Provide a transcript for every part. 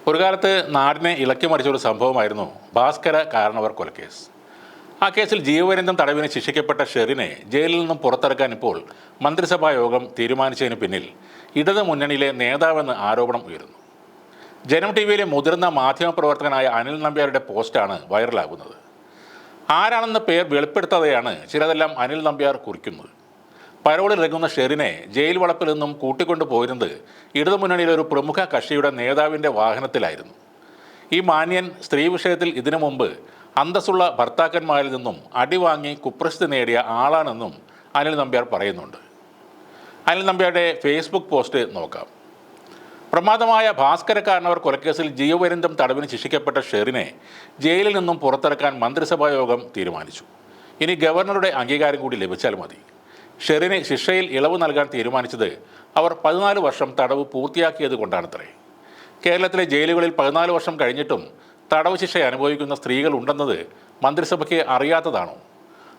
ഒരു കാലത്ത് നാടിനെ ഇളക്കി മറിച്ചൊരു സംഭവമായിരുന്നു ഭാസ്കര കാരണവർ കൊലക്കേസ്. ആ കേസിൽ ജീവപര്യന്തം തടവിന് ശിക്ഷിക്കപ്പെട്ട ഷെറിനെ ജയിലിൽ നിന്നും പുറത്തിറക്കാൻ ഇപ്പോൾ മന്ത്രിസഭാ യോഗം തീരുമാനിച്ചതിന് പിന്നിൽ ഇടത് മുന്നണിയിലെ നേതാവെന്ന് ആരോപണം ഉയരുന്നു. ജനം ടി വിയിലെ മുതിർന്ന മാധ്യമപ്രവർത്തകനായ അനിൽ നമ്പ്യാരുടെ പോസ്റ്റാണ് വൈറലാകുന്നത്. ആരാണെന്ന പേർ വെളിപ്പെടുത്താതെയാണ് ചിലതെല്ലാം അനിൽ നമ്പ്യാർ കുറിക്കുന്നത്. പരോളിൽ ഇറങ്ങുന്ന ഷെറിനെ ജയിൽ വളപ്പിൽ നിന്നും കൂട്ടിക്കൊണ്ടു പോയിരുന്നത് ഇടതുമുന്നണിയിലെ ഒരു പ്രമുഖ കക്ഷിയുടെ നേതാവിൻ്റെ വാഹനത്തിലായിരുന്നു. ഈ മാന്യൻ സ്ത്രീ വിഷയത്തിൽ ഇതിനു മുമ്പ് അന്തസ്സുള്ള ഭർത്താക്കന്മാരിൽ നിന്നും അടിവാങ്ങി കുപ്രസിദ്ധി നേടിയ ആളാണെന്നും അനിൽ നമ്പ്യാർ പറയുന്നുണ്ട്. അനിൽ നമ്പ്യാരുടെ ഫേസ്ബുക്ക് പോസ്റ്റ് നോക്കാം. പ്രമാദമായ ഭാസ്കരക്കാരനവർ കൊലക്കേസിൽ ജീവപര്യന്തം തടവിന് ശിക്ഷിക്കപ്പെട്ട ഷെറിനെ ജയിലിൽ നിന്നും പുറത്തിറക്കാൻ മന്ത്രിസഭാ യോഗം തീരുമാനിച്ചു. ഇനി ഗവർണറുടെ അംഗീകാരം കൂടി ലഭിച്ചാൽ മതി. ഷെറിന് ശിക്ഷയിൽ ഇളവ് നൽകാൻ തീരുമാനിച്ചത് അവർ 14 വർഷം തടവ് പൂർത്തിയാക്കിയത് കൊണ്ടാണത്രേ. കേരളത്തിലെ ജയിലുകളിൽ 14 വർഷം കഴിഞ്ഞിട്ടും തടവ് ശിക്ഷ അനുഭവിക്കുന്ന സ്ത്രീകൾ ഉണ്ടെന്നത് മന്ത്രിസഭയ്ക്ക് അറിയാത്തതാണോ?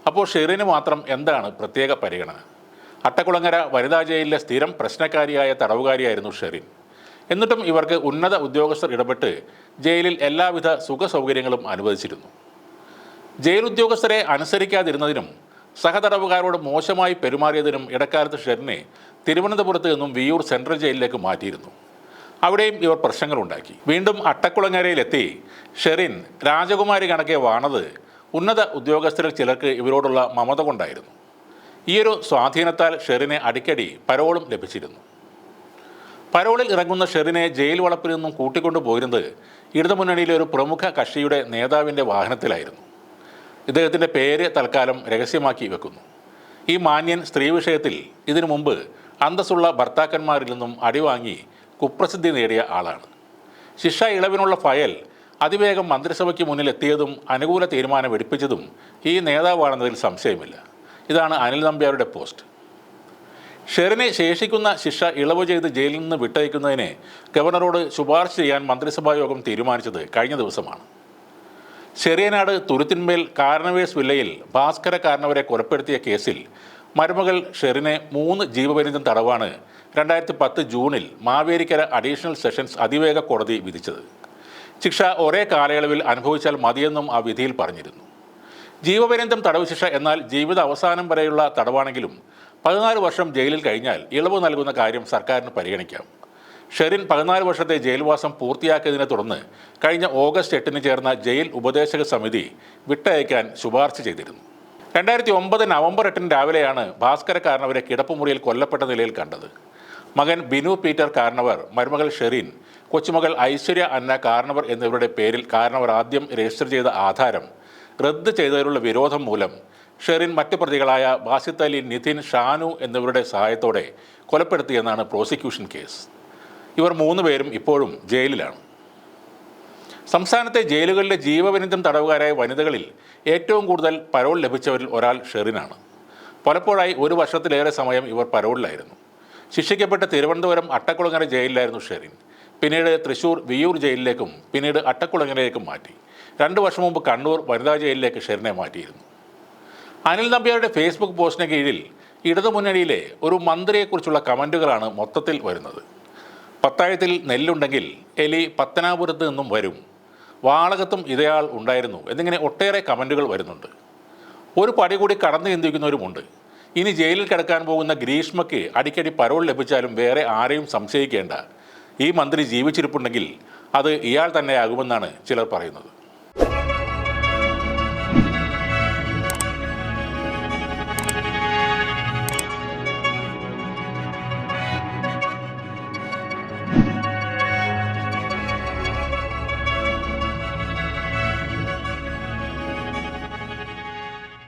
അപ്പോൾ ഷെറിന് മാത്രം എന്താണ് പ്രത്യേക പരിഗണന? അട്ടക്കുളങ്ങര വനിതാ ജയിലിലെ സ്ഥിരം പ്രശ്നക്കാരിയായ തടവുകാരിയായിരുന്നു ഷെറിൻ. എന്നിട്ടും ഇവർക്ക് ഉന്നത ഉദ്യോഗസ്ഥർ ഇടപെട്ട് ജയിലിൽ എല്ലാവിധ സുഖ സൗകര്യങ്ങളും അനുവദിച്ചിരുന്നു. ജയിൽ ഉദ്യോഗസ്ഥരെ അനുസരിക്കാതിരുന്നതിനും സഹതടവുകാരോട് മോശമായി പെരുമാറിയതിനും ഇടക്കാലത്ത് ഷെറിനെ തിരുവനന്തപുരത്ത് നിന്നും വിയൂർ സെൻട്രൽ ജയിലിലേക്ക് മാറ്റിയിരുന്നു. അവിടെയും ഇവർ പ്രശ്നങ്ങളുണ്ടാക്കി. വീണ്ടും അട്ടക്കുളങ്ങരയിലെത്തി ഷെറിൻ രാജകുമാരി കണക്കെ വാണത് ഉന്നത ഉദ്യോഗസ്ഥരിൽ ചിലർക്ക് ഇവരോടുള്ള മമത കൊണ്ടായിരുന്നു. ഈയൊരു സ്വാധീനത്താൽ ഷെറിനെ അടിക്കടി പരോളും ലഭിച്ചിരുന്നു. പരോളിൽ ഇറങ്ങുന്ന ഷെറിനെ ജയിൽ വളപ്പിൽ നിന്നും കൂട്ടിക്കൊണ്ടു പോയിരുന്നത് ഇടതുമുന്നണിയിലെ ഒരു പ്രമുഖ കക്ഷിയുടെ നേതാവിൻ്റെ വാഹനത്തിലായിരുന്നു. ഇദ്ദേഹത്തിൻ്റെ പേര് തൽക്കാലം രഹസ്യമാക്കി വെക്കുന്നു. ഈ മാന്യൻ സ്ത്രീ വിഷയത്തിൽ ഇതിനു മുമ്പ് അന്തസ്സുള്ള ഭർത്താക്കന്മാരിൽ നിന്നും അടിവാങ്ങി കുപ്രസിദ്ധി നേടിയ ആളാണ്. ശിക്ഷ ഇളവിനുള്ള ഫയൽ അതിവേഗം മന്ത്രിസഭയ്ക്ക് മുന്നിൽ എത്തിയതും അനുകൂല തീരുമാനം എടുപ്പിച്ചതും ഈ നേതാവാണെന്നതിൽ സംശയമില്ല. ഇതാണ് അനിൽ നമ്പ്യാരുടെ പോസ്റ്റ്. ഷെറിനെ ശേഷിക്കുന്ന ശിക്ഷ ഇളവ് ചെയ്ത് ജയിലിൽ നിന്ന് വിട്ടയക്കുന്നതിന് ഗവർണറോട് ശുപാർശ ചെയ്യാൻ മന്ത്രിസഭാ യോഗം തീരുമാനിച്ചത് കഴിഞ്ഞ ദിവസമാണ്. ചെറിയനാട് തുരുത്തിന്മേൽ കാരണവേഴ്സ് വില്ലയിൽ ഭാസ്കര കാരണവരെ കൊലപ്പെടുത്തിയ കേസിൽ മരുമകൾ ഷെറിനെ 3 ജീവപര്യന്തം തടവാണ് 2010 ജൂണിൽ മാവേലിക്കര അഡീഷണൽ സെഷൻസ് അതിവേഗ കോടതി വിധിച്ചത്. ശിക്ഷ ഒരേ കാലയളവിൽ അനുഭവിച്ചാൽ മതിയെന്നും ആ വിധിയിൽ പറഞ്ഞിരുന്നു. ജീവപര്യന്തം തടവ് ശിക്ഷ എന്നാൽ ജീവിത അവസാനം വരെയുള്ള തടവാണെങ്കിലും 14 വർഷം ജയിലിൽ കഴിഞ്ഞാൽ ഇളവ് നൽകുന്ന കാര്യം സർക്കാരിന് പരിഗണിക്കാം. ഷെറിൻ 14 വർഷത്തെ ജയിൽവാസം പൂർത്തിയാക്കിയതിനെ തുടർന്ന് കഴിഞ്ഞ ഓഗസ്റ്റ് 8 ചേർന്ന ജയിൽ ഉപദേശക സമിതി വിട്ടയക്കാൻ ശുപാർശ ചെയ്തിരുന്നു. 2009 നവംബർ 8 രാവിലെയാണ് ഭാസ്കര കാരണവരെ കിടപ്പുമുറിയിൽ കൊല്ലപ്പെട്ട നിലയിൽ കണ്ടത്. മകൻ ബിനു പീറ്റർ കാരണവർ, മരുമകൾ ഷെറിൻ, കൊച്ചുമകൾ ഐശ്വര്യ അന്ന കാരണവർ എന്നിവരുടെ പേരിൽ കാരണവർ ആദ്യം രജിസ്റ്റർ ചെയ്ത ആധാരം റദ്ദ് ചെയ്തതിലുള്ള വിരോധം മൂലം ഷെറിൻ മറ്റ് പ്രതികളായ ബാസിത്ത് അലി, നിതിൻ, ഷാനു എന്നിവരുടെ സഹായത്തോടെ കൊലപ്പെടുത്തിയെന്നാണ് പ്രോസിക്യൂഷൻ കേസ്. ഇവർ 3 പേരും ഇപ്പോഴും ജയിലിലാണ്. സംസ്ഥാനത്തെ ജയിലുകളിലെ ജീവപര്യന്തം തടവുകാരായ വനിതകളിൽ ഏറ്റവും കൂടുതൽ പരോൾ ലഭിച്ചവരിൽ ഒരാൾ ഷെറിനാണ്. പലപ്പോഴായി 1 വർഷത്തിലേറെ സമയം ഇവർ പരോളിലായിരുന്നു. ശിക്ഷിക്കപ്പെട്ട തിരുവനന്തപുരം അട്ടക്കുളങ്ങര ജയിലിലായിരുന്നു ഷെറിൻ. പിന്നീട് തൃശ്ശൂർ വിയൂർ ജയിലിലേക്കും പിന്നീട് അട്ടക്കുളങ്ങരയിലേക്കും മാറ്റി. 2 വർഷം മുമ്പ് കണ്ണൂർ വനിതാ ജയിലിലേക്ക് ഷെറിനെ മാറ്റിയിരുന്നു. അനിൽ നമ്പ്യാരുടെ ഫേസ്ബുക്ക് പോസ്റ്റിന് കീഴിൽ ഇടതുമുന്നണിയിലെ ഒരു മന്ത്രിയെക്കുറിച്ചുള്ള കമൻറ്റുകളാണ് മൊത്തത്തിൽ വരുന്നത്. പത്തായത്തിൽ നെല്ലുണ്ടെങ്കിൽ എലി പത്തനാപുരത്ത് നിന്നും വരും, വാളകത്തും ഇതയാൾ ഉണ്ടായിരുന്നു എന്നിങ്ങനെ ഒട്ടേറെ കമൻറ്റുകൾ വരുന്നുണ്ട്. ഒരു പടി കൂടി കടന്നു ചിന്തിക്കുന്നവരുമുണ്ട്. ഇനി ജയിലിൽ കിടക്കാൻ പോകുന്ന ഗ്രീഷ്മയ്ക്ക് അടിക്കടി പരോൾ ലഭിച്ചാലും വേറെ ആരെയും സംശയിക്കേണ്ട, ഈ മന്ത്രി ജീവിച്ചിരിപ്പുണ്ടെങ്കിൽ അത് ഇയാൾ തന്നെയാകുമെന്നാണ് ചിലർ പറയുന്നത്.